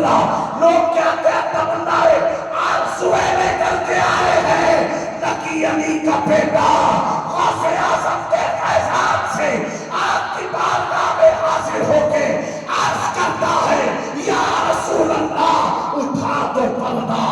اللہ لوگ کیا کیا تمنائے آرزوئے لے کر کے آئے ہیں. نکی علی کا بیٹا غوث اعظم کے فیضان سے آپ کی بارگاہ میں حاضر ہو کے عرض کرتا ہے یا رسول اللہ اٹھا دو پردہ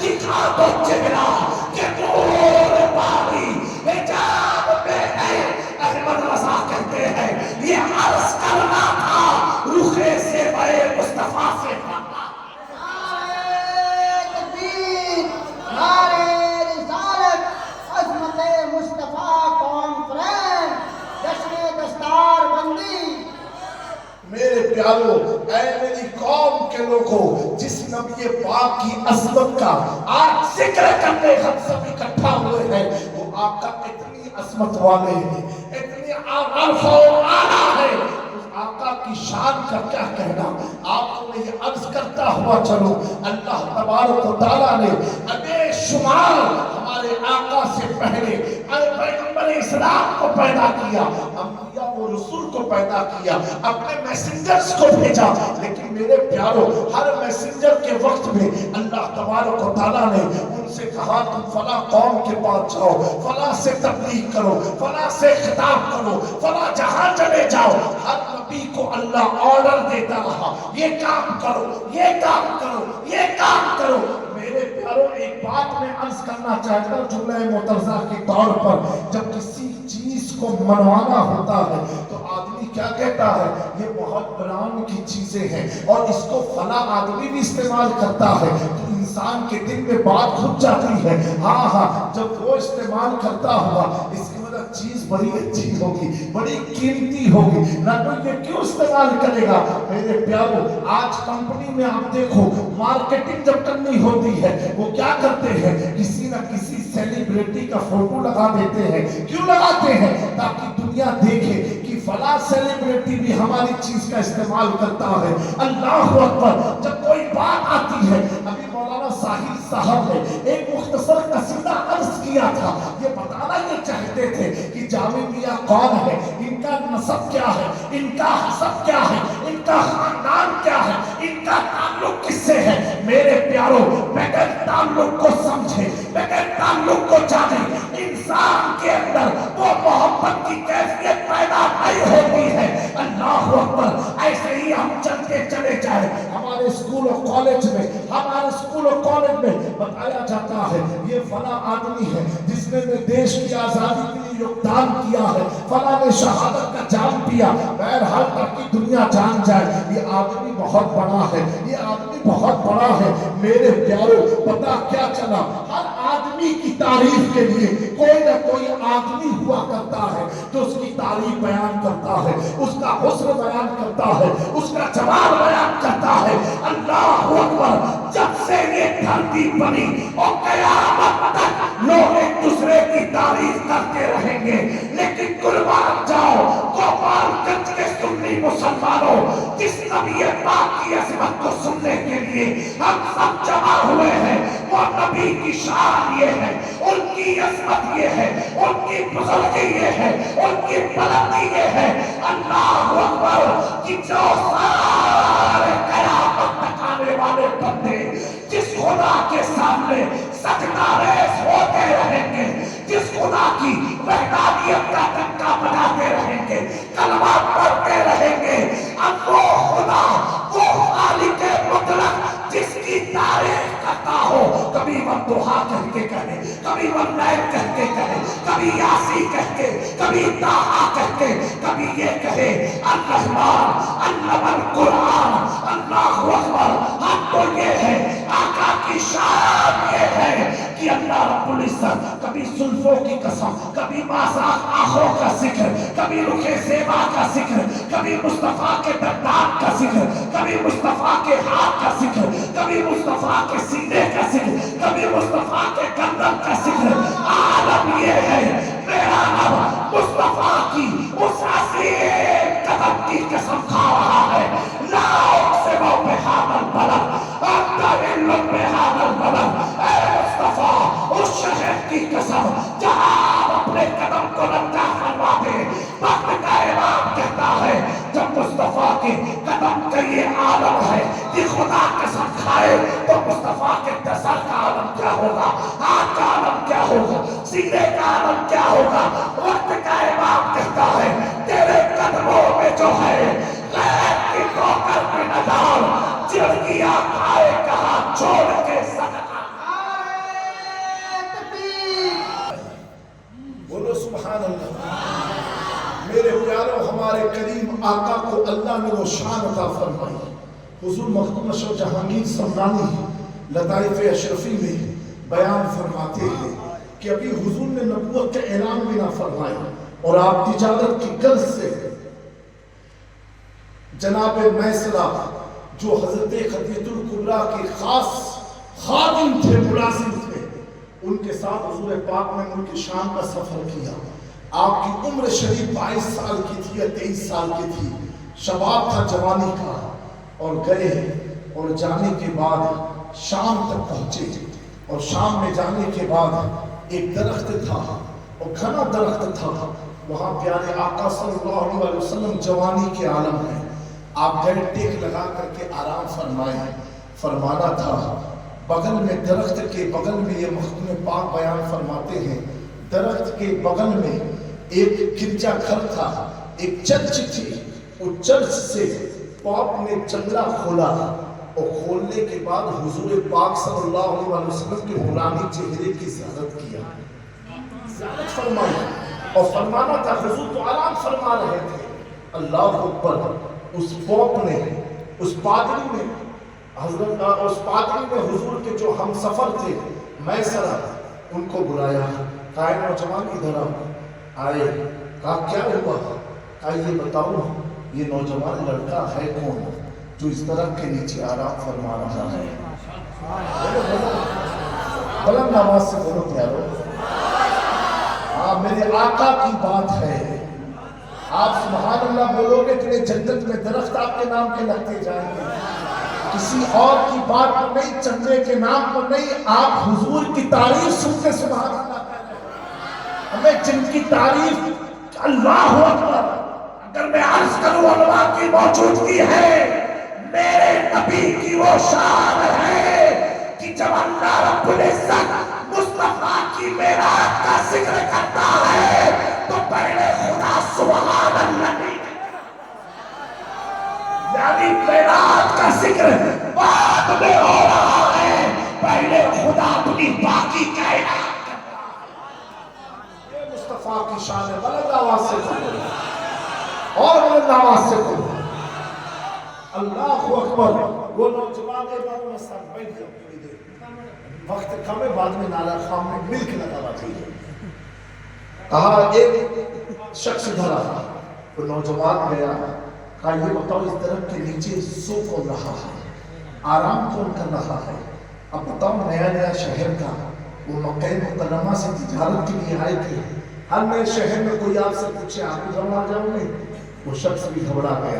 دکھا دو چہرہ کہ نور باری حجاب میں ہے. احمد رضا کہتے ہیں یہ عرض کرنا تھا رخے سے بڑے مصطفیٰ سے پاتا. نعرہ تکبیر، نعرہ رسالت، عظمت مصطفیٰ کانفرنس، جشن دستار بندی. میرے پیارو، اے میری قوم کے لوگوں، جس نبی پاک کی عظمت کا آج ذکر کرنے ہم سب اکٹھا ہوئے ہیں، وہ آقا اتنی عظمت والے ہیں، اتنی عرفہ و اعلیٰ ہے. اس آقا کی شان کا کیا کہنا. آپ کو میں یہ عرض کرتا ہوا چلو، اللہ تبارک و تعالیٰ نے بے شمار ہمارے آقا سے پہلے پیغمبر اسلام کو پیدا کیا، انبیاء و رسول کو پیدا کیا، اپنے میسنجرز کو بھیجا. لیکن میرے پیارو، ہر میسنجر کے وقت میں اللہ تبارک و تعالیٰ نے ان سے کہا تم فلاں قوم کے پاس جاؤ، فلاں سے تبلیغ کرو، فلاں سے خطاب کرو، فلاں جہاں چلے جاؤ. ہر نبی کو اللہ آرڈر دیتا رہا، یہ کام کرو، یہ کام کرو، یہ کام کرو. میرے پیارو، ایک بات میں عرض کرنا چاہتا ہوں جملہ معترضہ کے طور پر. جب کسی چیز کو منوانا ہوتا ہے تو آدمی کیا کہتا ہے یہ بہت بران کی چیزیں ہیں اور اس کو فلاں آدمی بھی استعمال کرتا ہے، تو انسان کے دل میں بات کھل جاتی ہے. ہاں جب وہ استعمال کرتا ہوا اس کی مطلب چیز بڑی اچھی ہوگی، بڑی قیمتی ہوگی، نہ تو یہ کیوں استعمال کرے گا. میرے پیارو، آج کمپنی میں آپ دیکھو مارکیٹنگ جب کرنی ہوتی ہے وہ کیا کرتے ہیں، کسی نہ کسی سیلیبریٹی کا فوٹو لگا دیتے ہیں. کیوں لگاتے ہیں؟ تاکہ دنیا دیکھے کہ فلاں سیلیبریٹی بھی ہماری چیز کا استعمال کرتا ہے. اللہ اکبر. جب کوئی بات آتی ہے، ابھی مولانا ساحل صاحب نے ایک مختصر قصیدہ عرض کیا تھا، یہ بتانا یہ چاہتے تھے کہ جامع میاں کون ہے، ان کا نسب کیا ہے، ان کا حسب کیا ہے، ان کا خاندان کیا ہے، ان کا تعلق کس سے ہے. میرے پیارو، بغیر تعلق کو سمجھے، بغیر تعلق کو جانے، انسان کے اندر وہ محبت کی کیفیت پیدا نہیں ہوتی ہے. اللہ اکبر. ایسے ہی ہم چلتے چلے جائیں، ہمارے اسکول و کالج میں بتایا جاتا ہے یہ فلاں آدمی ہے جس نے دیش کی آزادی کے لیے یوگدان کیا ہے، فلاں نے شہادت کا جام پیا. بہرحال تک کی دنیا جان جائے یہ آدمی بہت بڑا ہے، یہ آدمی بہت بڑا ہے. میرے پیارو، پتا کیا چلا، ہر آدمی کی تعریف کے لیے کوئی نہ کوئی آدمی ہوا کرتا ہے جو اس کی تعریف بیان کرتا ہے، اس کا حسن بیان کرتا ہے، اس کا جمال بیان کرتا ہے. اللہ اکبر. جب سے یہ دھرتی بنی اور قیامت تک لوگ ایک دوسرے کی تعریف کرتے رہیں گے. لیکن قربان جاؤ گوپال گنج کے سنی مسلمانوں، جس نبی پاک کی عظمت کو سننے کے لیے ہم سب جمع ہوئے ہیں، وہ نبی کی شان یہ ہے، ان کی عظمت یہ ہے، ان کی بزرگی یہ ہے، ان کی بلندی یہ ہے. اللہ اکبر. کہ جو سارے قیامت تک آنے والے بندے جس خدا کے سامنے سجدہ ریز ہوتے رہیں گے، جس خدا کی وحدانیت کا ڈنکا بجاتے رہیں گے، کلمہ پڑھتے رہیں گے، اب وہ خدا، وہ خالق مطلق جس کی تعریف کرتا ہو، کبھی والضحیٰ کہہ کے کہے، کبھی واللیل کہہ کے کہے، کبھی یاسی کہہ کے، کبھی طٰہٰ کہہ کے، کبھی یہ کہے الرحمن علم القرآن. اللہ اکبر. اب تو یہ ہے آقا کی شان یہ ہے کہ اللہ رب العزت کبھی زلفوں کی قسم، کبھی ماساک آنکھوں کا ذکر، کبھی رخ زیبا کا ذکر، کبھی مصطفیٰ کے دندان کا ذکر، کبھی مصطفیٰ کے ہاتھ کا ذکر، کبھی مصطفیٰ کے سینے کا ذکر، کبھی مصطفیٰ کے گردن کا ذکر. عالم یہ ہے میرا رب مصطفیٰ کی اس عظیم قدم کی قسم کھا رہا ہے. لا اقسم بہذا البلد انت حل بہذا البلد. اے مصطفیٰ، اس شہر کی قسم جہاں آپ اپنے قدم کو رنجا فرماتے. وقت کا امام کہتا ہے جب مصطفیٰ کے قدم کا یہ عالم ہے کہ خدا قسم دکھائے تو مصطفیٰ کے سر کا عالم کیا ہوگا، ہاتھ کا عالم کیا ہوگا، سینے کا عالم کیا ہوگا۔ وقت کا امام کہتا ہے تیرے قدموں میں جو ہے غیر کی ٹھوکر کی نظر، چڑکیاں کھائے کہاں چھوڑ کے صدقہ۔ بولو سبحان اللہ۔ میرے پیاروں، ہمارے کریم آقا کو اللہ نے وہ شان عطا فرمائی۔ حضور مخدوم اشرف جہانگیر سمرانی لطائف اشرفی میں بیان فرماتے ہیں کہ ابھی حضور نے نبوت کا اعلان بھی نہ فرمایا اور آپ تجارت کی غرض سے جناب میسرہ جو حضرت خدیجہ الکبریٰ کے خاص خادم تھے، ملازم تھے، ان کے ساتھ حضور پاک نے ملک شام کا سفر کیا۔ آپ کی عمر شریف 22 سال کی تھی یا 23 سال کی تھی، شباب تھا جوانی کا، اور گئے اور جانے کے بعد شام تک پہنچے، اور شام میں جانے کے بعد ایک درخت تھا اور گھنا درخت تھا، وہاں پیارے آقا صلی اللہ علیہ وسلم جوانی کے عالم میں آپ گئے، ٹیک لگا کر کے آرام فرمائے۔ فرمانا تھا بغل میں، درخت کے بغل میں، یہ مخدوم پاک بیان فرماتے ہیں درخت کے بغل میں ایک گرجا گھر تھا، ایک چرچ تھی، اس چرچ سے پاپ نے جنگلہ کھولا اور کھولنے کے بعد حضور پاک صلی اللہ علیہ وسلم کے نورانی چہرے کی زیارت کیا، زیارت فرمائی، اور فرمانا تھا حضور تو آرام فرما رہے تھے، اللہ اکبر، اس پاپ نے، اس پادری نے، حضرت اس پادری نے حضور کے جو ہم سفر تھے میسرہ، ان کو بلایا، کہا نوجوان ادھر آئے، کہا کیا ہوا، کہا یہ بتاؤ یہ نوجوان لڑکا ہے کون جو اس درخت کے نیچے آرام فرما رہا ہے؟ بلند آواز سے بولو پیارو، ہاں میرے آقا کی بات ہے، آپ سبحان اللہ بولو گے کہ جنت میں درخت آپ کے نام کے لگتے جائیں گے، کسی اور کی بات پر نہیں، چندے کے نام پر نہیں، آپ حضور کی تعریف سن کے سبحان اللہ کہتے ہیں، ہمیں جن کی تعریف اللہ اکبر، اگر میں عرض کروں علماء کی موجودگی ہے، میرے نبی کی وہ شان ہے کہ جب اللہ رب العزت مصطفیٰ کی معراج کا ذکر کرتا ہے تو پہلے خدا سبحان اللہ، یعنی معراج کا ذکر بعد میں ہو رہا ہے، پہلے خدا اپنی باقی کائنات کرتا ہے۔ یہ مصطفیٰ کی شان ہے، بلند آواز سے کہو اور بلند آواز سے کہو اللہ اکبر۔ وہ نوجوان میں ساتھ بیٹھ جاؤ تھوڑی دیر، وقت کم ہے، بعد میں نالا خام میں مل کے لگا چاہیے۔ کہا ایک شخص ادھر آیا، وہ نوجوان گیا، کہا یہ بتاؤ اس درخت کے نیچے سو کون رہا ہے، آرام کون کر رہا ہے؟ اب بتاؤ نیا نیا شہر کا، وہ مکہ مکرمہ سے تجارت کے لیے آئے تھے، ہر نئے شہر میں کوئی آپ سے پوچھے آپ جاؤں آ جاؤں گے؟ وہ شخص بھی گھبرا گیا،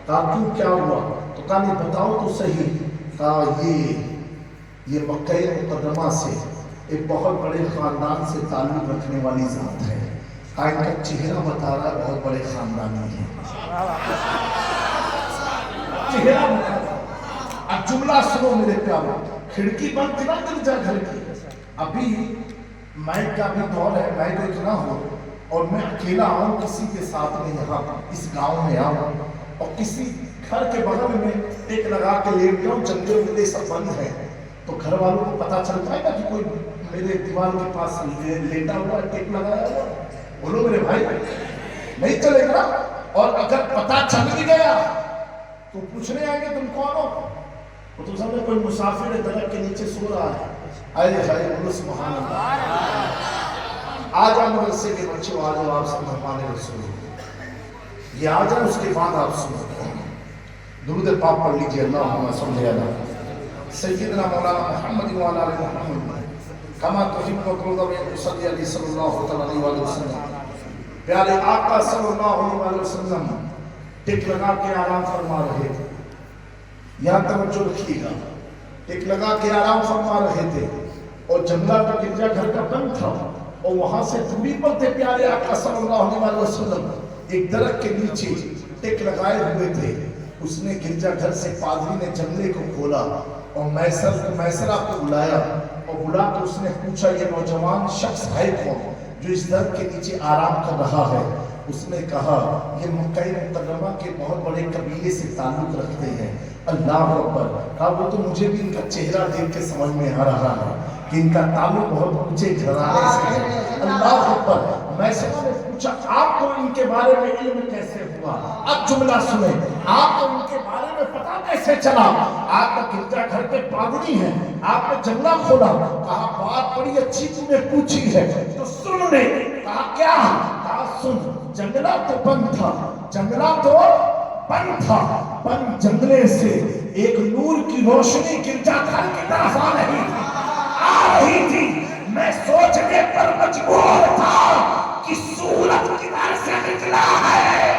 کہا کیوں کیا ہوا؟ تو کہا نہیں بتاؤ تو صحیح۔ کہا یہ مکہ مکرمہ سے ایک بہت بڑے خاندان سے تعلق رکھنے والی ذات ہے، کہا ان کا چہرہ بتا رہا ہے بہت بڑے خاندانی ہے، چہرہ بتا رہا۔ اب جملہ سنو میرے پیارو، کھڑکی بند تھی نا گرجا گھر کی، ابھی میں کا بھی دور ہے، میں دیکھنا ہو اور میں اکیلا آؤں کسی کے ساتھ میں یہاں اس گاؤں میں آؤں اور کسی گھر کے بغل میں ایک لگا کے لیٹ جاؤں، جنگے ملے سب بند ہے، تو گھر والوں کو پتا چل پائے گا کہ کوئی میرے دیوار کے پاس لیٹا ہوا ہے، ٹیپ لگایا ہوا ہے؟ بولو میرے بھائی، نہیں چلے گا۔ اور اگر پتا چل بھی گیا تو پوچھنے آئیں گے تم کون ہو؟ وہ تو سمجھے کوئی مسافر ہے درخت کے نیچے سو رہا ہے، آئے ہائے بولو سبحان اللہ۔ آ جاؤ مدرسے کے بچوں، آ جاؤ آپ سے مہمان رسول، یہ آ جاؤ، اس کے بعد آپ سنو، درود پاک پڑھ لیجیے، اللہم صلی علی سیدنا مولانا محمد وعلی آل محمد کما تحب و ترضى صلی علیہ صلی اللہ علیہ وسلم۔ پیارے آقا صلی اللہ علیہ وسلم ٹک لگا کے آرام فرما رہے تھے، یہاں توجہ رکھیے گا، ٹک لگا کے آرام فرما رہے تھے اور جنگلہ کا گرجا گھر کا بند تھا، اور وہاں سے دوری پر تھے پیارے آقا صلی اللہ علیہ وسلم ایک درخت کے نیچے ٹک لگائے ہوئے تھے، اس نے گرجا گھر سے پادری نے جنگلے کو کھولا اور میسرہ کو بلایا اور بلا کے اس نے پوچھا یہ نوجوان شخص ہے کون جو اس درخت کے نیچے آرام کر رہا ہے؟ اس نے کہا یہ مکہ مکرمہ کے بہت بڑے قبیلے سے تعلق رکھتے ہیں۔ اللہ اکبر! کہا وہ تو مجھے بھی ان کا چہرہ دیکھ کے سمجھ میں آ رہا ہے کہ ان کا تعلق بہت اونچے گھرانے سے ہے۔ اللہ اکبر! میسرہ نے پوچھا آپ کو ان کے بارے میں علم کیسے ہوا؟ اب جملہ سنیں، آپ کو ان کے بارے میں پتا کیسے چلا؟ آپ کا گرجا گھر کے پادری ہیں، آپ نے جنگلہ کھولا۔ کہا بات بڑی اچھی تم نے پوچھی ہے تو سن لے۔ کہا کیا؟ کہا سن، جنگلہ تو بند تھا، جنگلہ تو بند تھا، بند جنگلے سے ایک نور کی روشنی گرجا گھر کی طرف آ رہی تھی۔ میں سوچنے پر مجبور تھا کہ سورج کدھر سے نکلا ہے۔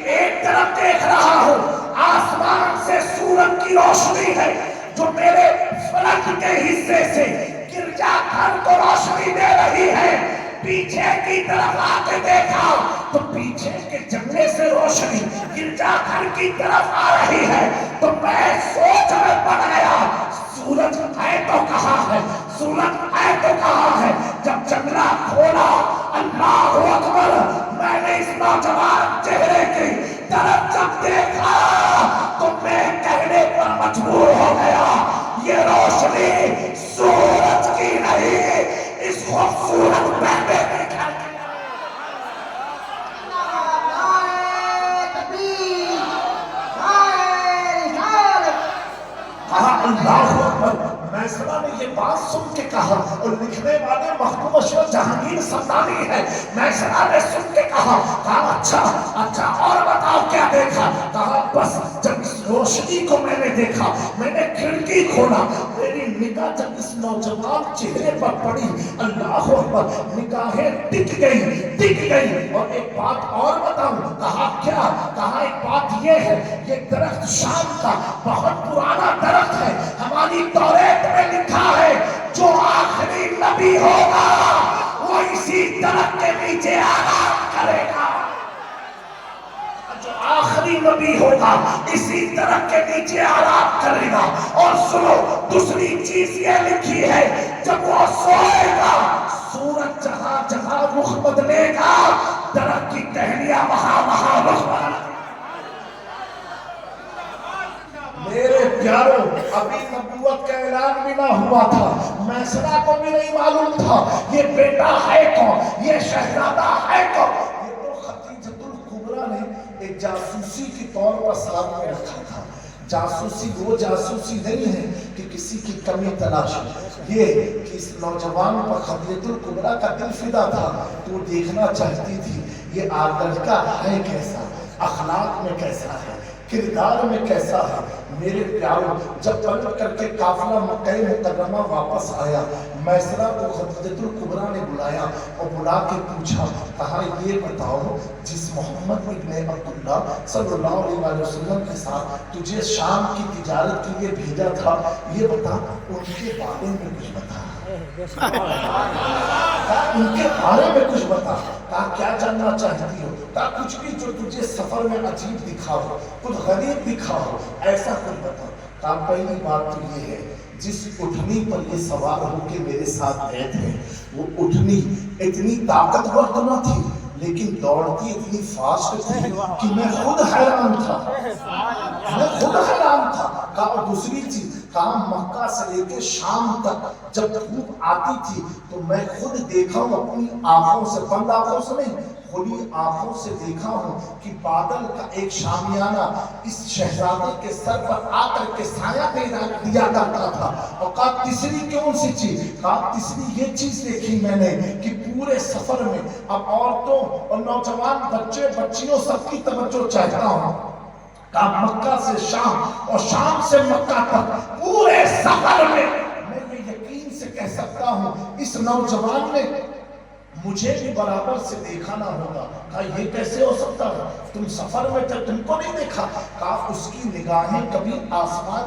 ایک طرف دیکھ رہا ہوں آسمان سے سورج کی روشنی ہے جو میرے فلک کے حصے سے گرجا گھر کو روشنی دے رہی ہے۔ پیچھے کی طرف آ کے دیکھا تو پیچھے کے جنگلے سے روشنی گرجا گھر کی طرف آ رہی ہے۔ تو میں سوچ میں پڑ گیا سورج ہے تو کہاں ہے، سورج ہے تو کہاں ہے۔ جب جنگلہ کھولا اللہ اکبر، میں نے اس نوجوان چہرے کی طرف جب دیکھا تو میں کہنے پر مجبور ہو گیا یہ روشنی سورج کی نہیں، اس خوبصورت بیٹے کے گھر کی۔ اللہ اکبر! میسرہ نے یہ بات سن کے کہا، اور لکھنے والے مخدوم اشرف جہانگیر سمدانی ہے، میسرہ نے سن کے کہا اچھا اور بتاؤ کیا دیکھا؟ کہا بس جب اس روشنی کو میں نے دیکھا، میں نے کھڑکی کھولا، میری نگاہ جب اس نوجوان چہرے پر پڑی، اللہ اکبر، نگاہیں ٹک گئی۔ اور ایک بات اور بتاؤں؟ کہا کیا؟ کہا ایک بات یہ ہے یہ درخت شام کا بہت پرانا درخت ہے، ہماری توریت میں لکھا ہے جو آخری نبی ہوگا وہ اسی درخت کے نیچے آرام کرے گا، جو آخری نبی ہوگا اسی درخت کے نیچے آرام کرے گا۔ اور سنو دوسری چیز یہ لکھی ہے جب وہ سوئے گا سورج جہاں جہاں رخ بدلے گا درخت کی ٹہنیاں وہاں رخ بدلے گا۔ میرے پیاروں، ابھی نبوت کا اعلان بھی نہ ہوا تھا، میسرہ کو بھی نہیں معلوم تھا یہ بیٹا ہے کون، یہ شہزادہ ہے کون۔ یہ تو خدیجۃ الکبریٰ نے ایک جاسوسی کے طور پر ساتھ میں رکھا تھا۔ جاسوسی وہ جاسوسی نہیں ہے کہ کسی کی کمی تلاش، یہ کہ اس نوجوان پر خدیجۃ الکبریٰ کا دل فدا تھا تو وہ دیکھنا چاہتی تھی یہ لڑکا ہے کیسا، اخلاق میں کیسا ہے، کردار میں کیسا ہے۔ میرے پیاروں، جب پلٹ کر کے قافلہ مکہ مکرمہ واپس آیا، میسرہ کو خدیجۃ الکبریٰ نے بلایا اور بلا کے پوچھا، کہا یہ بتاؤ جس محمد ابن عبداللہ صلی اللہ علیہ وسلم کے ساتھ تجھے شام کی تجارت کے لیے بھیجا تھا، یہ بتا ان کے بارے میں کچھ بتا، ان کے بارے میں کچھ بتا۔ کہا کیا جاننا چاہتی ہو؟ کہا کچھ بھی جو تجھے سفر میں عجیب دکھا ہو، کچھ غریب دکھا ہو، ایسا کچھ بتا۔ کہا پہلی بات تو یہ ہے جس اٹھنی پر یہ سوار ہو کے میرے ساتھ گئے تھے وہ اٹھنی اتنی طاقتور تو نہ تھی لیکن دوڑتی اتنی فاسٹ تھی کہ میں خود حیران تھا، کہا اور دوسری چیز، کہا مکہ سے لے کے شام تک جب دھوپ آتی تھی تو میں خود دیکھا ہوں اپنی آنکھوں سے، بند آنکھوں سے نہیں، کھلی آنکھوں سے دیکھا ہوں کہ بادل کا ایک شامیانہ اس شہزادے کے سر پر آ کر کے سایہ دیا کرتا تھا۔ اور کہا تیسری کون سی چیز؟ کہا تیسری یہ چیز دیکھی میں نے کہ پورے سفر میں اب عورتوں اور نوجوان بچے بچیوں سب کی توجہ چاہتا ہوں، کہا مکہ سے شام اور شام سے مکہ تک پورے سفر میں میں یہ یقین سے کہہ سکتا ہوں اس نوجوان نے مجھے بھی برابر سے دیکھا نہ ہوگا. کہا یہ کیسے ہو سکتا ہے؟ تم سفر میں تھے، تم کو نہیں دیکھا؟ کہا اس کی نگاہیں کبھی آسمان